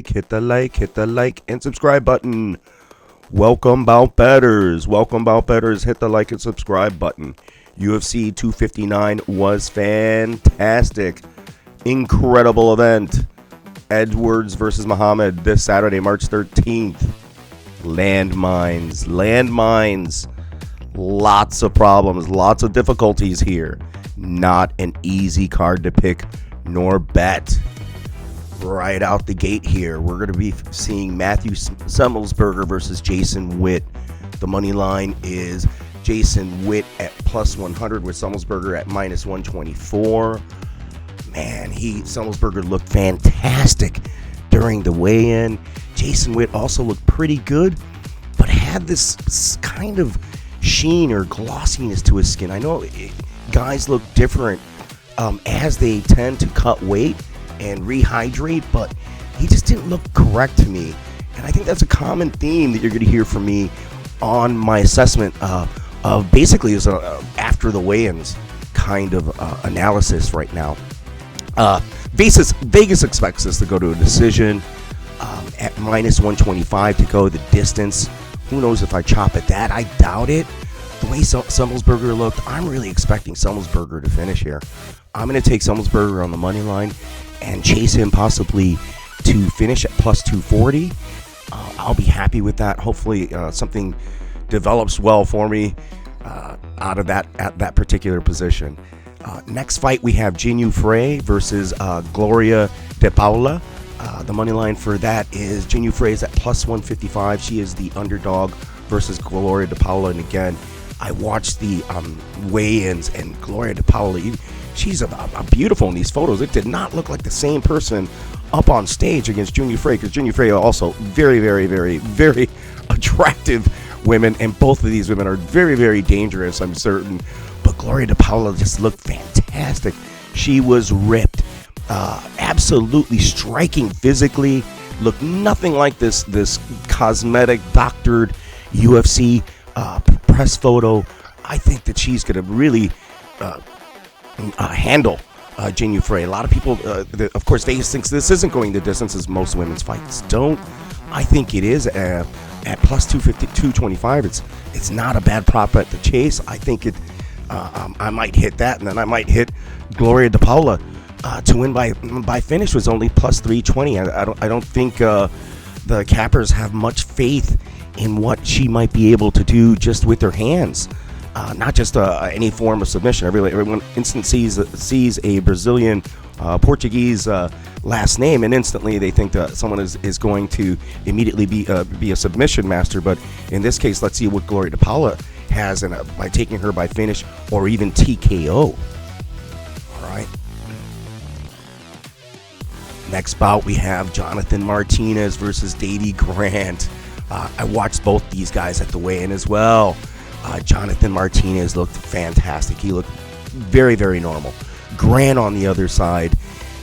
hit the like, and subscribe button. Welcome, Bout Betters. Hit the like and subscribe button. UFC 259 was fantastic. Incredible event. Edwards versus Muhammad this Saturday, March 13th. Landmines. Lots of problems, lots of difficulties here. Not an easy card to pick nor bet. Right out the gate here, we're going to be seeing Summersberger versus Jason Witt. The money line is Jason Witt at plus 100 with Summersberger at minus 124. Man, Summersberger looked fantastic during the weigh-in. Jason Witt also looked pretty good, but had this kind of sheen or glossiness to his skin. I know guys look different as they tend to cut weight and rehydrate, but he just didn't look correct to me. And I think that's a common theme that you're going to hear from me on my assessment of basically is after the weigh-ins kind of analysis right now. Vegas expects us to go to a decision at minus 125 to go the distance. Who knows if I chop at that? I doubt it. The way Summersberger looked, I'm really expecting Summersberger to finish here. I'm going to take Summersberger on the money line and chase him possibly to finish at plus 240. I'll be happy with that. Hopefully something develops well for me out of that at that particular position. Next fight we have Jinh Frey versus Gloria De Paula. The money line for that is Jinh Frey is at plus 155. She is the underdog versus Gloria De Paula. And again, I watched the weigh-ins, and Gloria De Paula, she's a beautiful in these photos. It did not look like the same person up on stage against Jinh Frey, because Jinh Frey are also very, very, very, very attractive women, and both of these women are very, very dangerous, I'm certain. But Gloria De Paula just looked fantastic. She was ripped, absolutely striking physically. Looked nothing like this cosmetic, doctored UFC press photo. I think that she's going to really handle Jinh Frey. A lot of people, of course, Vegas thinks this isn't going the distance as most women's fights don't. I think it is at plus 250, 225. It's not a bad prop bet to chase. I think I might hit that, and then I might hit Gloria De Paula to win by finish was only plus 320. I don't think the cappers have much faith in what she might be able to do just with her hands. Not just any form of submission. Everyone instant sees a Brazilian, Portuguese last name, and instantly they think that someone is going to immediately be a submission master. But in this case, let's see what Gloria De Paula has by taking her by finish or even TKO. All right. Next bout, we have Jonathan Martinez versus Davey Grant. I watched both these guys at the weigh-in as well. Jonathan Martinez looked fantastic. He looked very, very normal. Grant on the other side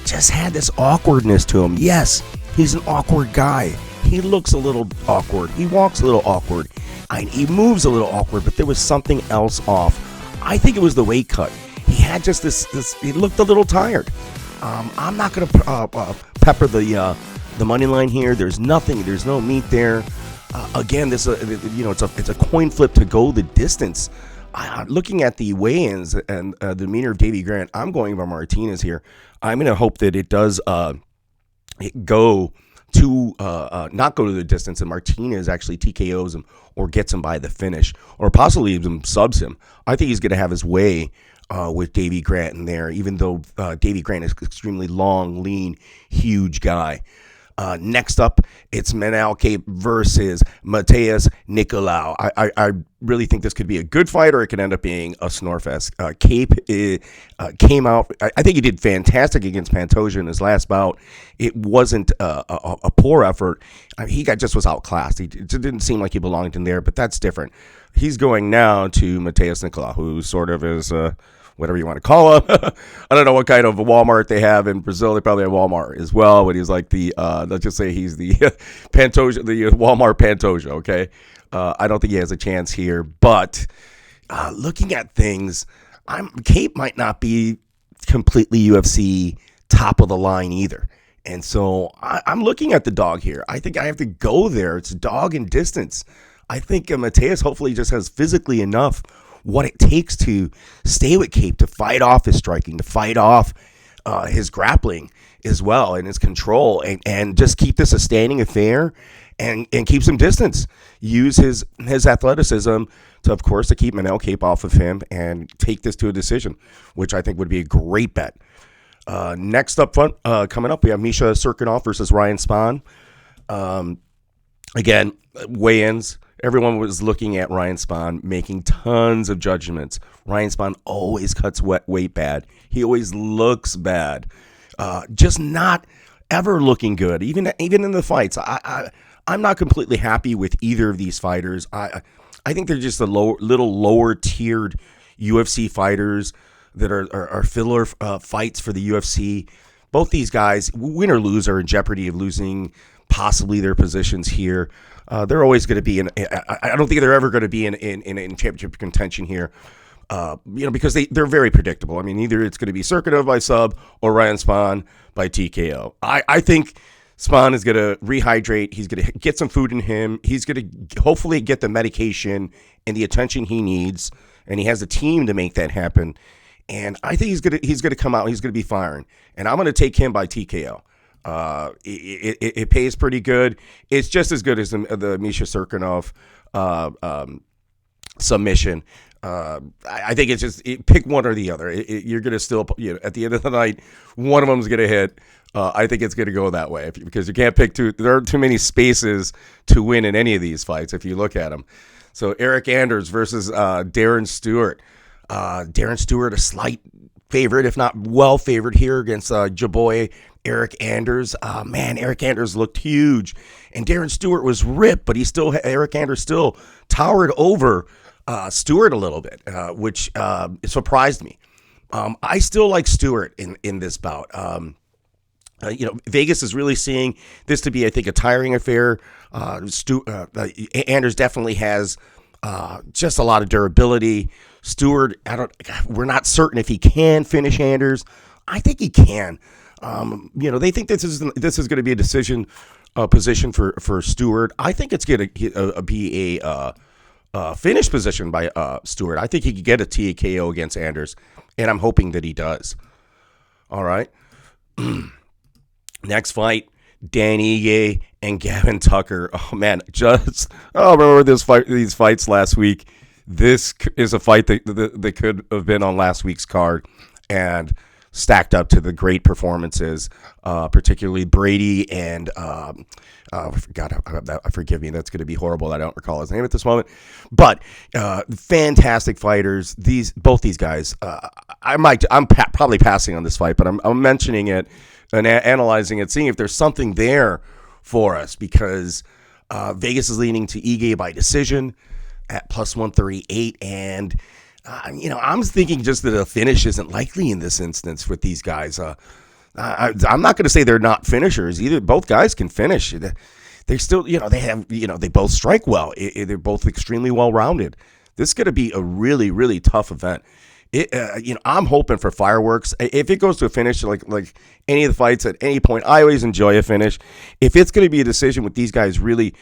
just had this awkwardness to him. Yes, he's an awkward guy. He looks a little awkward. He walks a little awkward. He moves a little awkward, but there was something else off. I think it was the weight cut. He had just this he looked a little tired. I'm not going to pepper the money line here. There's no meat there. Again, it's a coin flip to go the distance. Looking at the weigh-ins and the demeanor of Davey Grant, I'm going by Martinez here. I'm going to hope that it does go to not go to the distance, and Martinez actually TKOs him or gets him by the finish, or possibly even subs him. I think he's going to have his way with Davey Grant in there, even though Davey Grant is extremely long, lean, huge guy. Next up, it's Menal Cape versus Matias Nikolao. I really think this could be a good fight, or it could end up being a snorefest. Cape came out. I think he did fantastic against Pantoja in his last bout. It wasn't a poor effort. He was outclassed. It didn't seem like he belonged in there, but that's different. He's going now to Matias Nikolao, who sort of is whatever you want to call him. I don't know what kind of Walmart they have in Brazil. They probably have Walmart as well, but he's like the, let's just say he's the Pantoja, the Walmart Pantoja, okay? I don't think he has a chance here, but looking at things, Cape might not be completely UFC top of the line either. And so I'm looking at the dog here. I think I have to go there. It's a dog in distance. I think Matias hopefully just has physically enough what it takes to stay with Cape, to fight off his striking, to fight off his grappling as well, and his control, and just keep this a standing affair and keep some distance. Use his athleticism to, of course, to keep Manel Cape off of him and take this to a decision, which I think would be a great bet. Next up front, coming up, we have Misha Serkinov versus Ryan Spahn. Again, weigh-ins. Everyone was looking at Ryan Spahn, making tons of judgments. Ryan Spahn always cuts weight bad. He always looks bad. Just not ever looking good, even in the fights. I'm not completely happy with either of these fighters. I think they're just little lower tiered UFC fighters that are filler fights for the UFC. Both these guys, win or lose, are in jeopardy of losing possibly their positions here. They're always going to be I don't think they're ever going to be in championship contention here. Because they're very predictable. I mean, either it's going to be Serkinov by sub or Ryan Spahn by TKO. I think Spahn is going to rehydrate. He's going to get some food in him. He's going to hopefully get the medication and the attention he needs, and he has a team to make that happen. And I think he's going to come out. He's going to be firing, and I'm going to take him by TKO. It pays pretty good. It's just as good as the Misha Serkinov submission. I think it's just pick one or the other. You're going to still, at the end of the night, one of them is going to hit. I think it's going to go that way because you can't pick two. There are too many spaces to win in any of these fights if you look at them. So Eric Anders versus Darren Stewart. Darren Stewart, a slight favorite, if not well favored here against Jaboy Eric Anders. Man, Eric Anders looked huge, and Darren Stewart was ripped, but Eric Anders still towered over Stewart a little bit, which surprised me. I still like Stewart in this bout. Vegas is really seeing this to be, I think, a tiring affair. Anders definitely has just a lot of durability. Stewart, we're not certain if he can finish Anders. I think he can. They think this is going to be a decision position for Stewart. I think it's going to be a finish position by Stewart. I think he could get a TKO against Anders, and I'm hoping that he does. All right. Next fight, Dan Ige and Gavin Tucker. Oh man, remember these fights last week. This is a fight that could have been on last week's card and stacked up to the great performances, particularly Brady and forgive me, that's going to be horrible. I don't recall his name at this moment, but fantastic fighters. Both these guys. I'm probably passing on this fight, but I'm mentioning it and analyzing it, seeing if there's something there for us, because Vegas is leaning to Ige by decision at plus 138, and I'm thinking just that a finish isn't likely in this instance with these guys. I'm not going to say they're not finishers either. Both guys can finish. They still, they both strike well. They're both extremely well-rounded. This is going to be a really, really tough event. I'm hoping for fireworks. If it goes to a finish, like any of the fights at any point, I always enjoy a finish. If it's going to be a decision with these guys really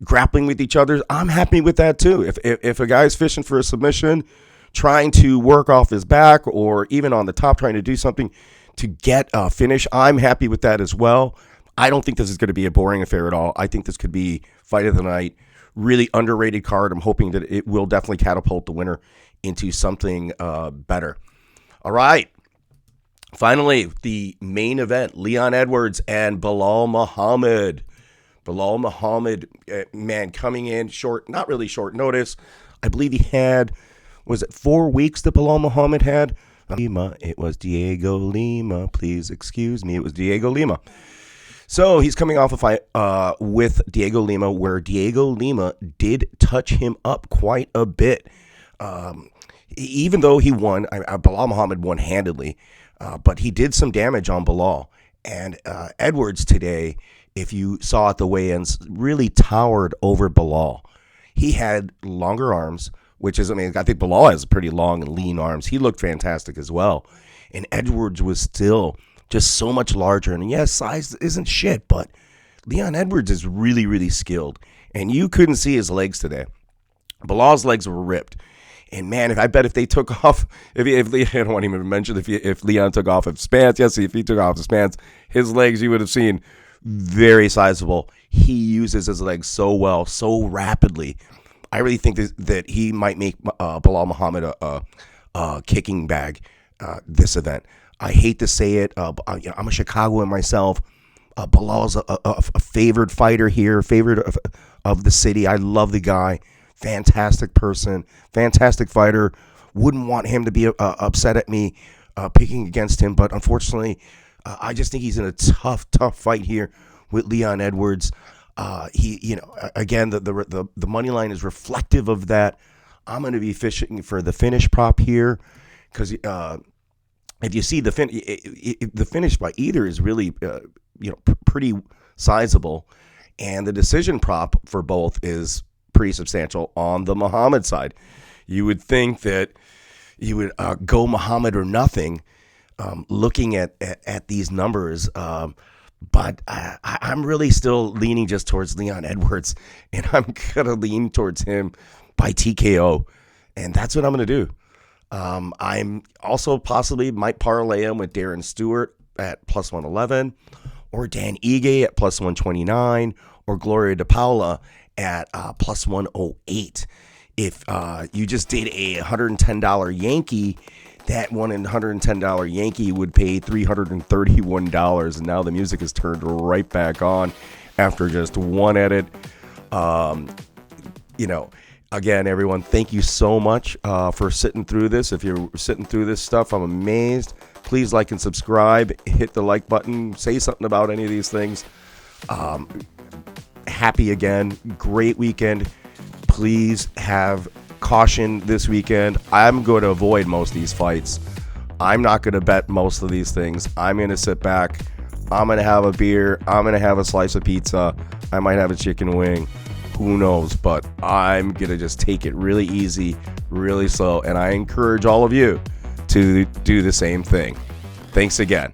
grappling with each other, I'm happy with that too. If a guy's fishing for a submission, trying to work off his back, or even on the top trying to do something to get a finish, I'm happy with that as well. I don't think this is going to be a boring affair at all. I think this could be fight of the night. Really underrated card. I'm hoping that it will definitely catapult the winner into something better. All right. Finally, the main event, Leon Edwards and Belal Muhammad. Belal Muhammad, man, coming in not really short notice. I believe he had, was it 4 weeks that Belal Muhammad had? It was Diego Lima. Please excuse me. It was Diego Lima. So he's coming off a fight with Diego Lima, where Diego Lima did touch him up quite a bit. Even though he won, Belal Muhammad won handedly, but he did some damage on Belal. And Edwards today, if you saw at the weigh-ins, really towered over Belal. He had longer arms, I think Belal has pretty long and lean arms. He looked fantastic as well. And Edwards was still just so much larger. And yes, size isn't shit, but Leon Edwards is really, really skilled. And you couldn't see his legs today. Belal's legs were ripped. And man, I bet if they took off, I don't want to even mention if Leon took off his pants. Yes, if he took off his pants, his legs you would have seen very sizable. He uses his legs so well, so rapidly. I really think that he might make Belal Muhammad a kicking bag this event. I hate to say it. I'm a Chicagoan myself. Belal's a favored fighter here, favorite of the city. I love the guy. Fantastic person, fantastic fighter. Wouldn't want him to be upset at me picking against him, but unfortunately, I just think he's in a tough fight here with Leon Edwards. Again, the money line is reflective of that. I'm going to be fishing for the finish prop here because if you see the finish by either is really pretty sizable, and the decision prop for both is pretty substantial on the Muhammad side. You would think that you would go Muhammad or nothing, looking at these numbers, but I'm really still leaning just towards Leon Edwards, and I'm gonna lean towards him by TKO, and that's what I'm gonna do. I'm also possibly might parlay him with Darren Stewart at plus 111, or Dan Ige at plus 129, or Gloria DePaula at plus 108. If you just did a $110 Yankee, that $110 Yankee would pay $331, and now the music is turned right back on after just one edit. Again, everyone, thank you so much for sitting through this. If you're sitting through this stuff, I'm amazed. Please like and subscribe. Hit the like button. Say something about any of these things. Happy again. Great weekend. Please have caution this weekend. I'm going to avoid most of these fights. I'm not going to bet most of these things. I'm going to sit back. I'm going to have a beer. I'm going to have a slice of pizza. I might have a chicken wing. Who knows? But I'm going to just take it really easy, really slow. And I encourage all of you to do the same thing. Thanks again.